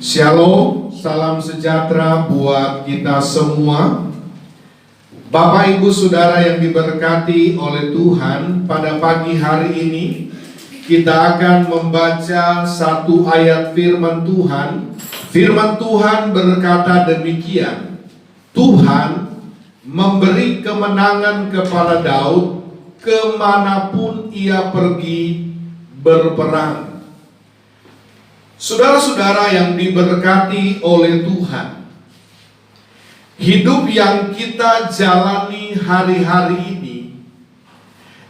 Shalom, salam sejahtera buat kita semua. Bapak Ibu Saudara yang diberkati oleh Tuhan, pada pagi hari ini kita akan membaca satu ayat firman Tuhan. Firman Tuhan berkata demikian: Tuhan memberi kemenangan kepada Daud kemanapun ia pergi berperang. Saudara-saudara yang diberkati oleh Tuhan, hidup yang kita jalani hari-hari ini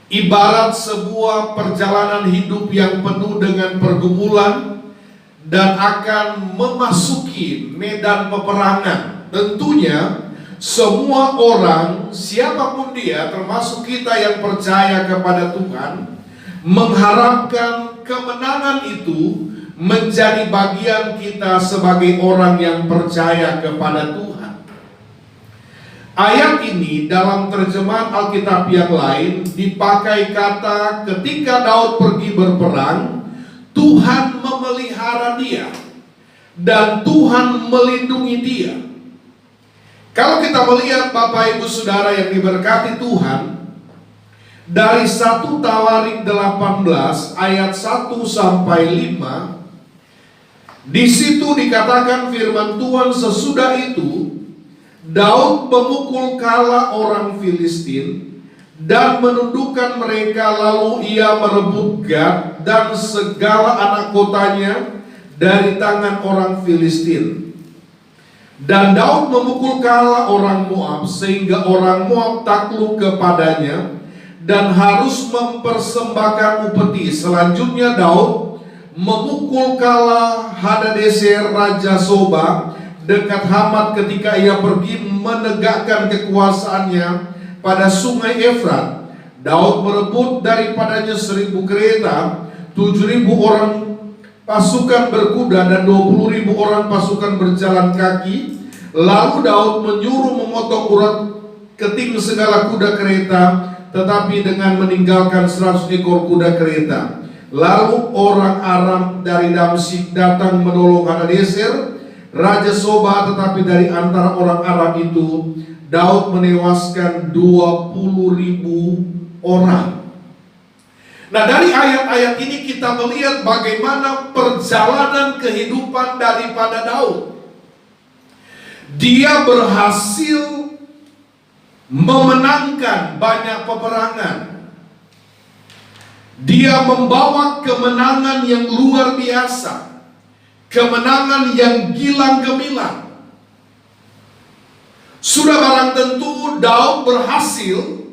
ibarat sebuah perjalanan hidup yang penuh dengan pergumulan dan akan memasuki medan peperangan. Tentunya semua orang, siapapun dia, termasuk kita yang percaya kepada Tuhan, mengharapkan kemenangan itu menjadi bagian kita sebagai orang yang percaya kepada Tuhan. Ayat ini dalam terjemahan Alkitab yang lain dipakai kata ketika Daud pergi berperang, Tuhan memelihara dia dan Tuhan melindungi dia. Kalau kita melihat Bapak Ibu Saudara yang diberkati Tuhan, dari 1 Tawarik 18 ayat 1 sampai 5, di situ dikatakan firman Tuhan, sesudah itu Daud memukul kala orang Filistin dan menundukkan mereka, lalu ia merebut Gad dan segala anak kotanya dari tangan orang Filistin. Dan Daud memukul kala orang Moab sehingga orang Moab takluk kepadanya dan harus mempersembahkan upeti. Selanjutnya Daud memukul kala Hadadezer Raja Soba dekat Hamat ketika ia pergi menegakkan kekuasaannya pada sungai Efrat. Daud merebut daripadanya 1.000 kereta, 7.000 orang pasukan berkuda dan 20.000 orang pasukan berjalan kaki. Lalu Daud menyuruh memotong urat keting segala kuda kereta, tetapi dengan meninggalkan 100 ekor kuda kereta. Lalu orang Aram dari Damsyik datang menolong Hadadezer Raja Soba, tetapi dari antara orang Aram itu Daud menewaskan 20.000 orang. Nah, dari ayat-ayat ini kita melihat bagaimana perjalanan kehidupan daripada Daud. Dia berhasil memenangkan banyak peperangan. Dia membawa kemenangan yang luar biasa, kemenangan yang gilang gemilang. Sudah barang tentu Daud berhasil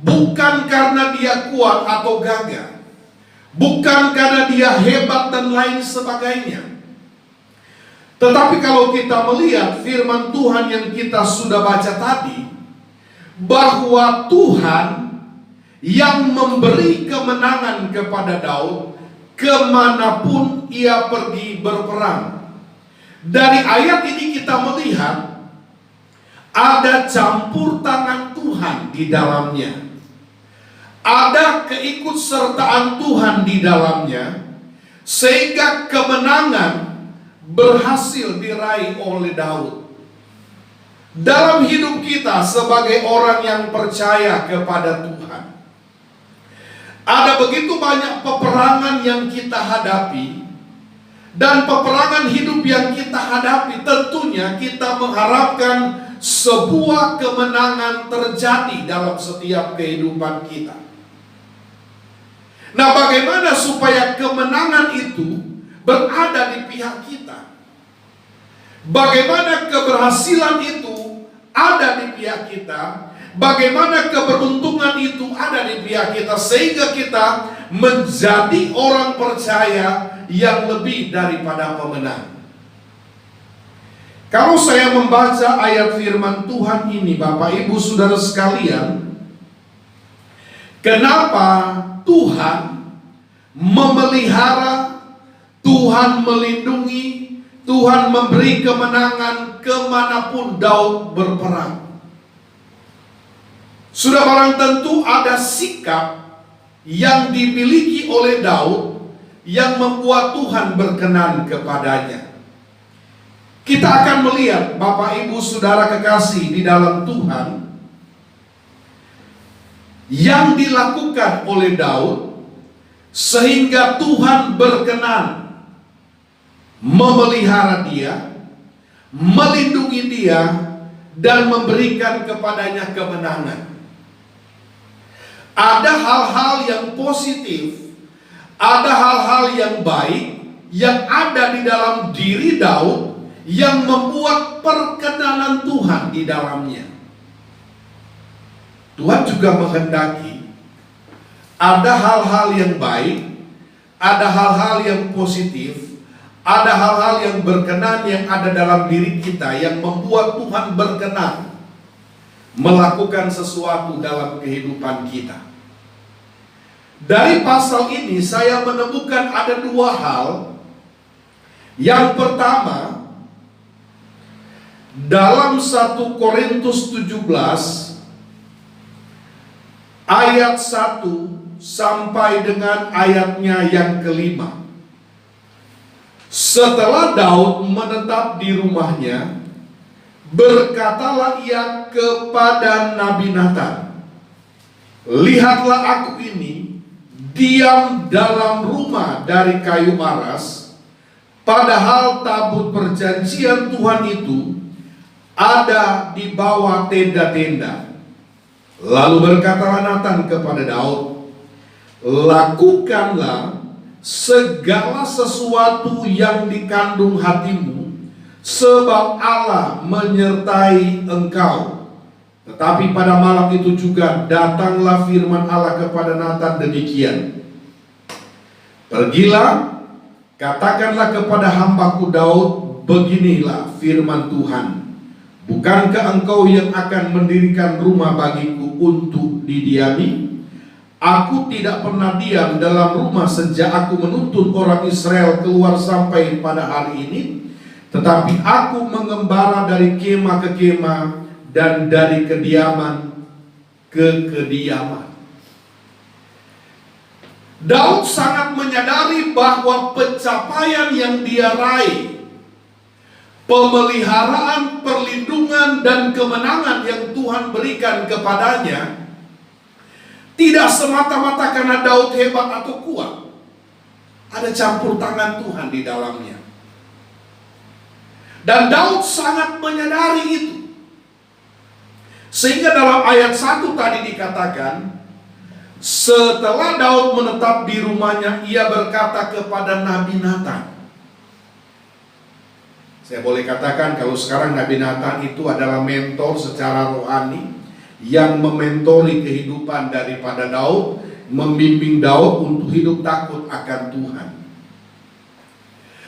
bukan karena dia kuat atau gagah, bukan karena dia hebat dan lain sebagainya. Tetapi kalau kita melihat firman Tuhan yang kita sudah baca tadi, bahwa Tuhan yang memberi kemenangan kepada Daud kemanapun ia pergi berperang. Dari ayat ini kita melihat ada campur tangan Tuhan di dalamnya, ada keikutsertaan Tuhan di dalamnya, sehingga kemenangan berhasil diraih oleh Daud. Dalam hidup kita sebagai orang yang percaya kepada Tuhan, ada begitu banyak peperangan yang kita hadapi, dan peperangan hidup yang kita hadapi tentunya kita mengharapkan sebuah kemenangan terjadi dalam setiap kehidupan kita. Nah, bagaimana supaya kemenangan itu berada di pihak kita? Bagaimana keberhasilan itu ada di pihak kita? Bagaimana keberuntungan itu ada di pihak kita, sehingga kita menjadi orang percaya yang lebih daripada pemenang? Kalau saya membaca ayat firman Tuhan ini, Bapak Ibu Saudara sekalian, kenapa Tuhan memelihara, Tuhan melindungi, Tuhan memberi kemenangan kemanapun Daud berperang? Sudah barang tentu ada sikap yang dimiliki oleh Daud yang membuat Tuhan berkenan kepadanya. Kita akan melihat, Bapak Ibu Saudara kekasih di dalam Tuhan, yang dilakukan oleh Daud sehingga Tuhan berkenan memelihara dia, melindungi dia, dan memberikan kepadanya kemenangan. Ada hal-hal yang positif, ada hal-hal yang baik yang ada di dalam diri Daud yang membuat perkenanan Tuhan di dalamnya. Tuhan juga menghendaki ada hal-hal yang baik, ada hal-hal yang positif, ada hal-hal yang berkenan yang ada dalam diri kita yang membuat Tuhan berkenan melakukan sesuatu dalam kehidupan kita. Dari pasal ini saya menemukan ada dua hal. Yang pertama, dalam 1 Korintus 17 ayat 1 sampai dengan ayatnya yang kelima. Setelah Daud menetap di rumahnya, berkatalah ia kepada Nabi Nathan, "Lihatlah aku ini diam dalam rumah dari kayu aras, padahal tabut perjanjian Tuhan itu ada di bawah tenda-tenda." Lalu berkatalah Nathan kepada Daud, "Lakukanlah segala sesuatu yang dikandung hatimu, sebab Allah menyertai engkau." Tetapi pada malam itu juga datanglah firman Allah kepada Nathan demikian, "Pergilah, katakanlah kepada hambaku Daud, beginilah firman Tuhan, bukankah engkau yang akan mendirikan rumah bagiku untuk didiami? Aku tidak pernah diam dalam rumah sejak aku menuntun orang Israel keluar sampai pada hari ini, tetapi aku mengembara dari kemah ke kemah dan dari kediaman ke kediaman." Daud sangat menyadari bahwa pencapaian yang dia raih, pemeliharaan, perlindungan, dan kemenangan yang Tuhan berikan kepadanya tidak semata-mata karena Daud hebat atau kuat. Ada campur tangan Tuhan di dalamnya. Dan Daud sangat menyadari itu. Sehingga dalam ayat 1 tadi dikatakan, setelah Daud menetap di rumahnya, ia berkata kepada Nabi Nathan. Saya boleh katakan kalau sekarang Nabi Nathan itu adalah mentor secara rohani yang mementori kehidupan daripada Daud, membimbing Daud untuk hidup takut akan Tuhan.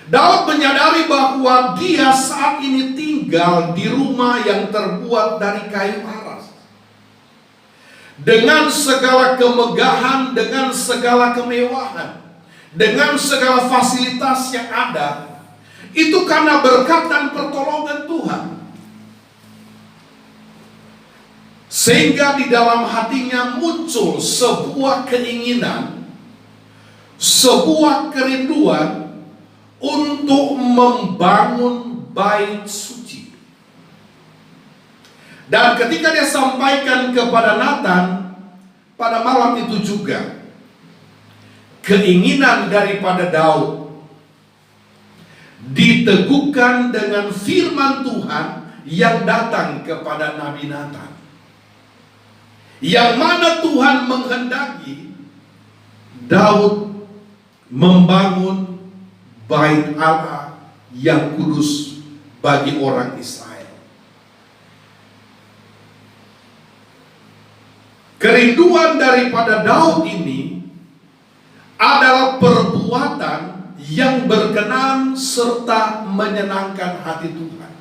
Daud menyadari bahwa dia saat ini tinggal di rumah yang terbuat dari kayu aras, dengan segala kemegahan, dengan segala kemewahan, dengan segala fasilitas yang ada. Itu karena berkat dan pertolongan Tuhan. Sehingga di dalam hatinya muncul sebuah keinginan, sebuah kerinduan untuk membangun bait suci. Dan ketika dia sampaikan kepada Nathan pada malam itu juga, keinginan daripada Daud diteguhkan dengan firman Tuhan yang datang kepada Nabi Nathan, yang mana Tuhan menghendaki Daud membangun bait Allah yang kudus bagi orang Israel. Kerinduan daripada Daud ini adalah perbuatan yang berkenan serta menyenangkan hati Tuhan.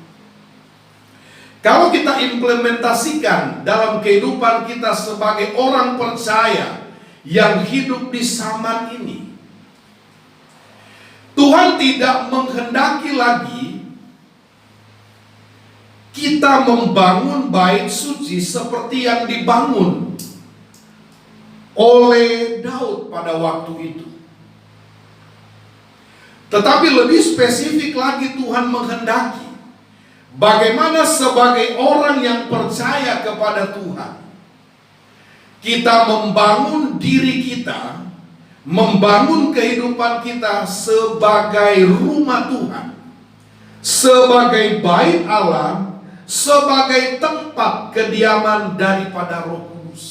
Kalau kita implementasikan dalam kehidupan kita sebagai orang percaya yang hidup di zaman ini, Tuhan tidak menghendaki lagi kita membangun bait suci seperti yang dibangun oleh Daud pada waktu itu. Tetapi lebih spesifik lagi, Tuhan menghendaki bagaimana sebagai orang yang percaya kepada Tuhan, kita membangun diri kita, membangun kehidupan kita sebagai rumah Tuhan, sebagai bait Allah, sebagai tempat kediaman daripada Roh Kudus.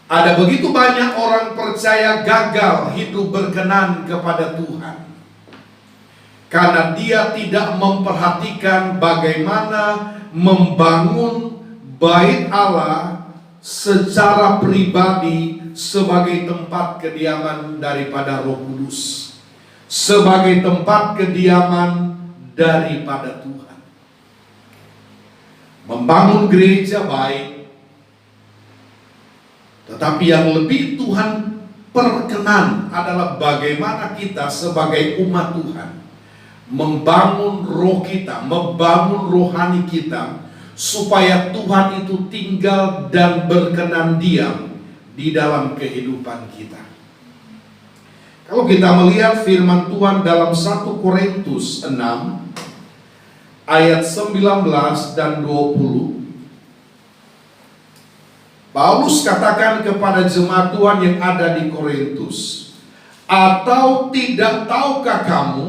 Ada begitu banyak orang percaya gagal hidup berkenan kepada Tuhan karena dia tidak memperhatikan bagaimana membangun bait Allah secara pribadi sebagai tempat kediaman daripada Roh Kudus, sebagai tempat kediaman daripada Tuhan. Membangun gereja baik, tetapi yang lebih Tuhan perkenan adalah bagaimana kita sebagai umat Tuhan membangun roh kita, membangun rohani kita, supaya Tuhan itu tinggal dan berkenan diam di dalam kehidupan kita. Kalau kita melihat firman Tuhan dalam 1 Korintus 6 ayat 19 dan 20, Paulus katakan kepada jemaat Tuhan yang ada di Korintus, "Atau tidak tahukah kamu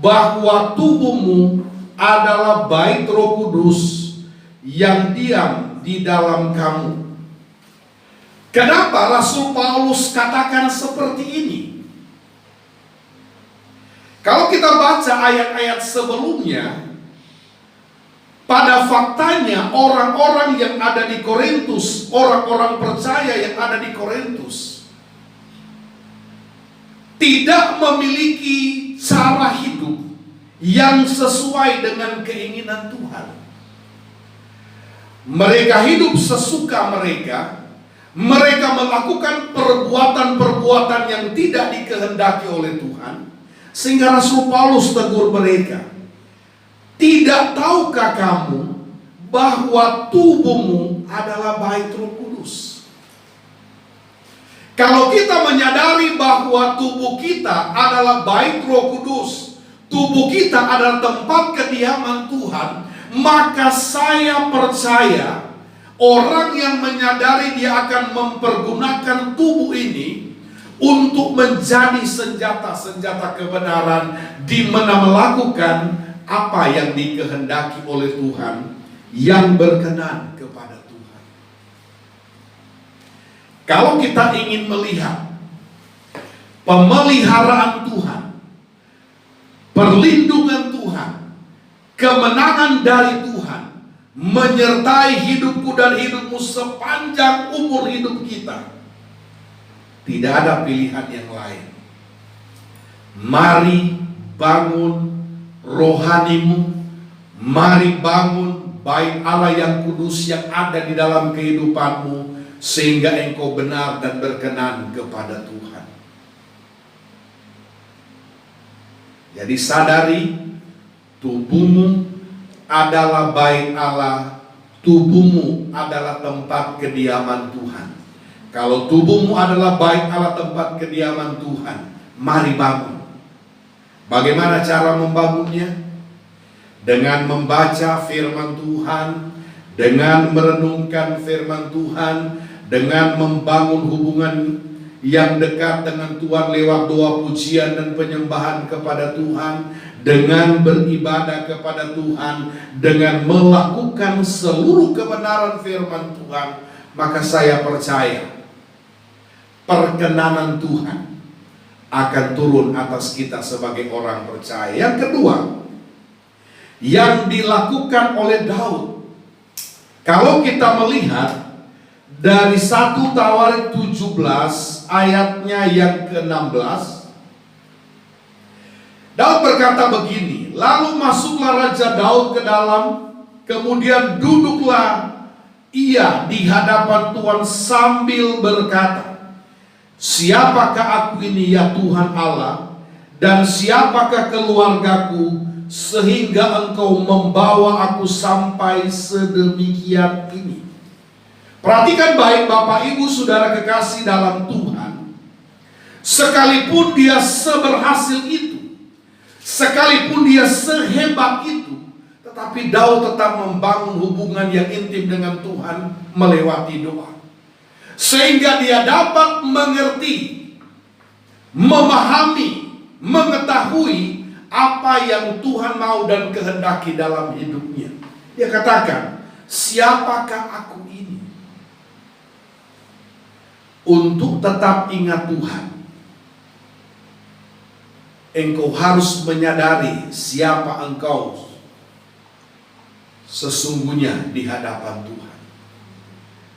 bahwa tubuhmu adalah bait Roh Kudus yang diam di dalam kamu?" Kenapa Rasul Paulus katakan seperti ini? Kalau kita baca ayat-ayat sebelumnya, pada faktanya orang-orang yang ada di Korintus, orang-orang percaya yang ada di Korintus, tidak memiliki cara hidup yang sesuai dengan keinginan Tuhan. Mereka hidup sesuka mereka, mereka melakukan perbuatan-perbuatan yang tidak dikehendaki oleh Tuhan, sehingga Rasul Paulus tegur mereka, "Tidak tahukah kamu bahwa tubuhmu adalah bait Roh Kudus?" Kalau kita menyadari bahwa tubuh kita adalah bait Roh Kudus, tubuh kita adalah tempat kediaman Tuhan, maka saya percaya orang yang menyadari dia akan mempergunakan tubuh ini untuk menjadi senjata-senjata kebenaran, di mana melakukan apa yang dikehendaki oleh Tuhan, yang berkenan kepada Tuhan. Kalau kita ingin melihat pemeliharaan Tuhan, perlindungan Tuhan, kemenangan dari Tuhan menyertai hidupku dan hidupmu sepanjang umur hidup kita, tidak ada pilihan yang lain. Mari bangun rohanimu, mari bangun bait Allah yang kudus yang ada di dalam kehidupanmu, sehingga engkau benar dan berkenan kepada Tuhan. Jadi sadari, tubuhmu adalah bait Allah, tubuhmu adalah tempat kediaman Tuhan. Kalau tubuhmu adalah bait Allah, tempat kediaman Tuhan, mari bangun. Bagaimana cara membangunnya? Dengan membaca firman Tuhan, dengan merenungkan firman Tuhan, dengan membangun hubungan yang dekat dengan Tuhan lewat doa, pujian, dan penyembahan kepada Tuhan, dengan beribadah kepada Tuhan, dengan melakukan seluruh kebenaran firman Tuhan, maka saya percaya perkenanan Tuhan akan turun atas kita sebagai orang percaya. Yang kedua, yang dilakukan oleh Daud, kalau kita melihat dari 1 Tawarik 17 ayatnya yang ke-16, Daud berkata begini, "Lalu masuklah Raja Daud ke dalam, kemudian duduklah ia di hadapan Tuhan sambil berkata, 'Siapakah aku ini ya Tuhan Allah, dan siapakah keluargaku, sehingga engkau membawa aku sampai sedemikian ini?'" Perhatikan baik Bapak Ibu Saudara kekasih dalam Tuhan, sekalipun dia seberhasil itu, Sekalipun dia sehebat itu, tetapi Daud tetap membangun hubungan yang intim dengan Tuhan melewati doa. Sehingga dia dapat mengerti, memahami, mengetahui apa yang Tuhan mau dan kehendaki dalam hidupnya. Dia katakan, siapakah aku ini? Untuk tetap ingat Tuhan, engkau harus menyadari siapa engkau sesungguhnya di hadapan Tuhan.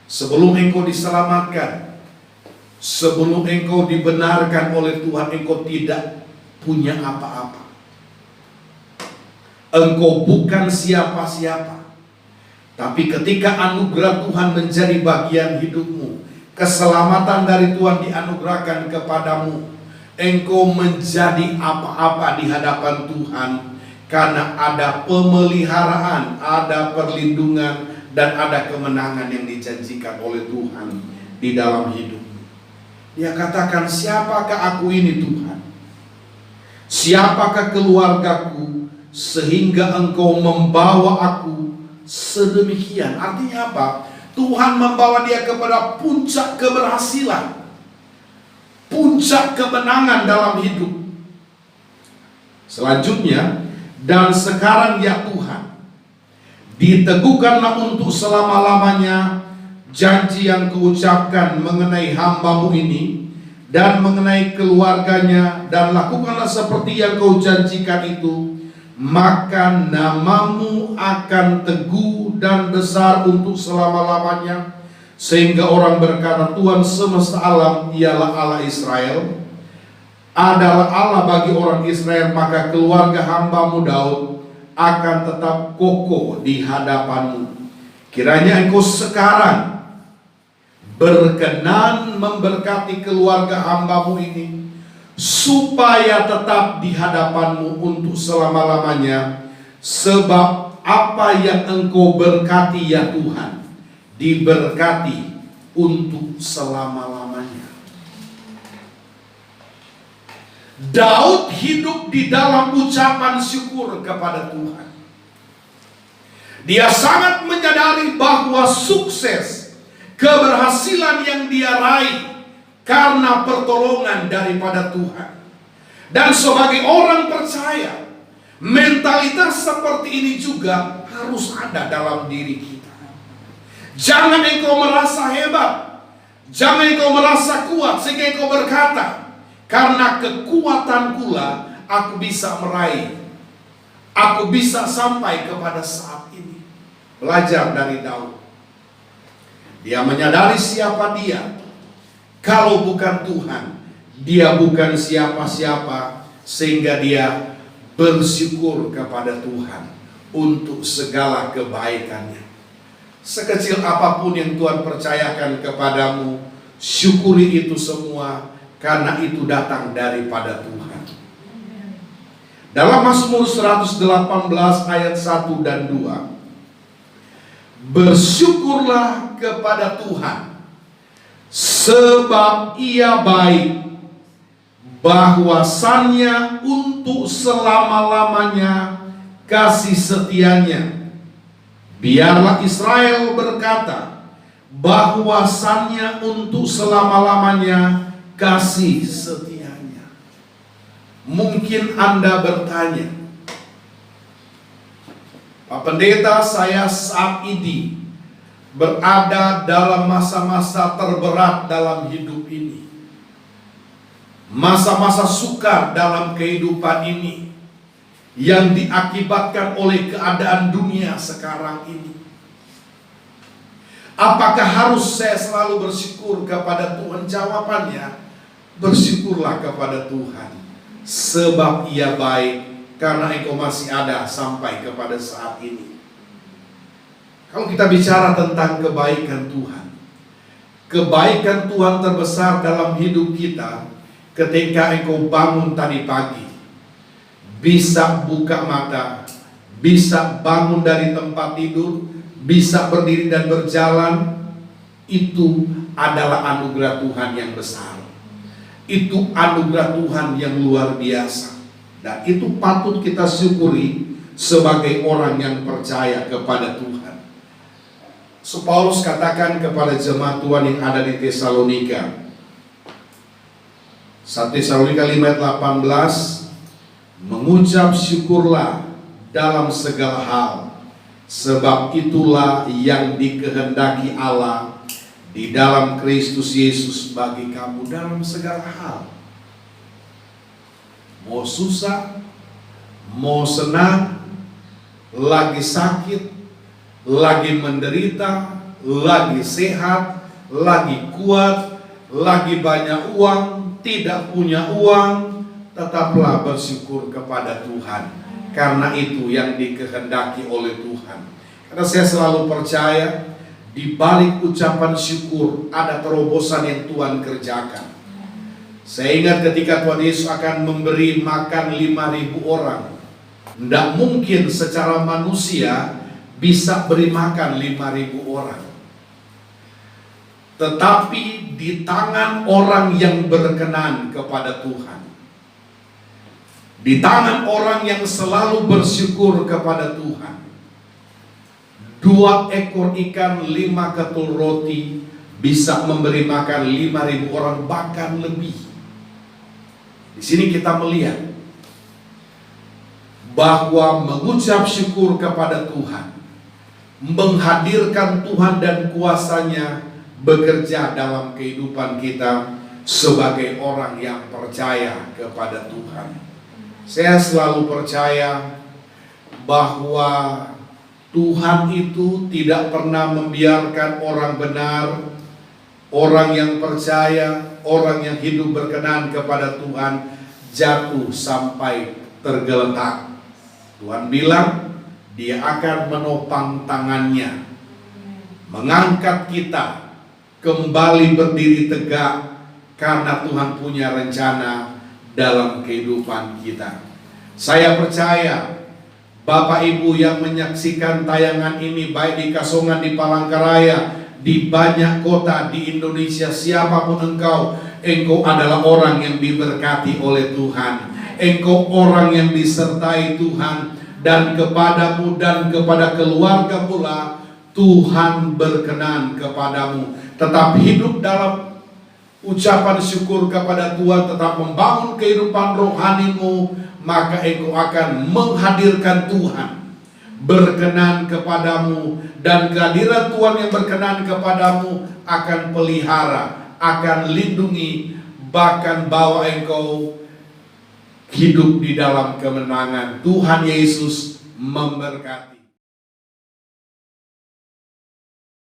Sebelum engkau diselamatkan, sebelum engkau dibenarkan oleh Tuhan, engkau tidak punya apa-apa. Engkau bukan siapa-siapa. Tapi ketika anugerah Tuhan menjadi bagian hidupmu, keselamatan dari Tuhan dianugerahkan kepadamu, engkau menjadi apa-apa di hadapan Tuhan, karena ada pemeliharaan, ada perlindungan, dan ada kemenangan yang dijanjikan oleh Tuhan di dalam hidupmu. Dia katakan, siapakah aku ini Tuhan? Siapakah keluargaku sehingga engkau membawa aku sedemikian? Artinya apa? Tuhan membawa dia kepada puncak keberhasilan, puncak kemenangan dalam hidup. Selanjutnya, dan sekarang ya Tuhan, diteguhkanlah untuk selama-lamanya janji yang Kuucapkan mengenai hamba-Mu ini dan mengenai keluarganya, dan lakukanlah seperti yang Kau janjikan itu, maka nama-Mu akan teguh dan besar untuk selama-lamanya, sehingga orang berkata, Tuhan semesta alam ialah Allah Israel, adalah Allah bagi orang Israel. Maka keluarga hamba-Mu Daud akan tetap kokoh di hadapan-Mu. Kiranya Engkau sekarang berkenan memberkati keluarga hamba-Mu ini, supaya tetap di hadapan-Mu untuk selama-lamanya. Sebab apa yang Engkau berkati ya Tuhan, diberkati untuk selama-lamanya. Daud hidup di dalam ucapan syukur kepada Tuhan. Dia sangat menyadari bahwa sukses, keberhasilan yang dia raih karena pertolongan daripada Tuhan. Dan sebagai orang percaya, mentalitas seperti ini juga harus ada dalam diri kita. Jangan engkau merasa hebat, jangan engkau merasa kuat sehingga engkau berkata, karena kekuatankulah aku bisa meraih, aku bisa sampai kepada saat ini. Belajar dari Daud. Dia menyadari siapa dia. Kalau bukan Tuhan, dia bukan siapa-siapa, sehingga dia bersyukur kepada Tuhan untuk segala kebaikannya. Sekecil apapun yang Tuhan percayakan kepadamu, syukuri itu semua, karena itu datang daripada Tuhan. Dalam Mazmur 118 ayat 1 dan 2, bersyukurlah kepada Tuhan, sebab Ia baik, bahwasannya untuk selama-lamanya kasih setianya. Biarlah Israel berkata, bahwasannya untuk selama-lamanya kasih setianya. Mungkin Anda bertanya, Pak Pendeta, saya saat ini berada dalam masa-masa terberat dalam hidup ini, masa-masa sukar dalam kehidupan ini, yang diakibatkan oleh keadaan dunia sekarang ini. Apakah harus saya selalu bersyukur kepada Tuhan? Jawabannya, bersyukurlah kepada Tuhan, sebab Ia baik, karena engkau masih ada sampai kepada saat ini. Kalau kita bicara tentang kebaikan Tuhan, kebaikan Tuhan terbesar dalam hidup kita ketika engkau bangun tadi pagi, bisa buka mata, bisa bangun dari tempat tidur, bisa berdiri dan berjalan. Itu adalah anugerah Tuhan yang besar. Itu anugerah Tuhan yang luar biasa. Dan itu patut kita syukuri sebagai orang yang percaya kepada Tuhan. So Paulus katakan kepada jemaat Tuhan yang ada di Tesalonika, 1 Tesalonika 5 ayat 18, mengucap syukurlah dalam segala hal, sebab itulah yang dikehendaki Allah di dalam Kristus Yesus bagi kamu dalam segala hal. Mau susah, mau senang, lagi sakit, lagi menderita, lagi sehat, lagi kuat, lagi banyak uang, tidak punya uang, tetaplah bersyukur kepada Tuhan. Karena itu yang dikehendaki oleh Tuhan. Karena saya selalu percaya di balik ucapan syukur ada terobosan yang Tuhan kerjakan. Saya ingat ketika Tuhan Yesus akan memberi makan 5.000 orang. Tidak mungkin secara manusia bisa beri makan 5.000 orang. Tetapi di tangan orang yang berkenan kepada Tuhan, di tangan orang yang selalu bersyukur kepada Tuhan, 2 ekor ikan, 5 ketul roti bisa memberi makan 5.000 orang, bahkan lebih. Di sini kita melihat bahwa mengucap syukur kepada Tuhan, menghadirkan Tuhan dan kuasanya bekerja dalam kehidupan kita sebagai orang yang percaya kepada Tuhan. Saya selalu percaya bahwa Tuhan itu tidak pernah membiarkan orang benar, orang yang percaya, orang yang hidup berkenan kepada Tuhan jatuh sampai tergeletak. Tuhan bilang Dia akan menopang tangannya, mengangkat kita kembali berdiri tegak, karena Tuhan punya rencana dalam kehidupan kita. Saya percaya Bapak Ibu yang menyaksikan tayangan ini, baik di Kasongan, di Palangkaraya, di banyak kota di Indonesia, siapapun engkau adalah orang yang diberkati oleh Tuhan. Engkau orang yang disertai Tuhan, dan kepadamu dan kepada keluarga pula Tuhan berkenan kepadamu. Tetap hidup dalam ucapan syukur kepada Tuhan, tetap membangun kehidupan rohanimu, maka engkau akan menghadirkan Tuhan berkenan kepadamu, dan kehadiran Tuhan yang berkenan kepadamu akan pelihara, akan lindungi, bahkan bawa engkau hidup di dalam kemenangan. Tuhan Yesus memberkati.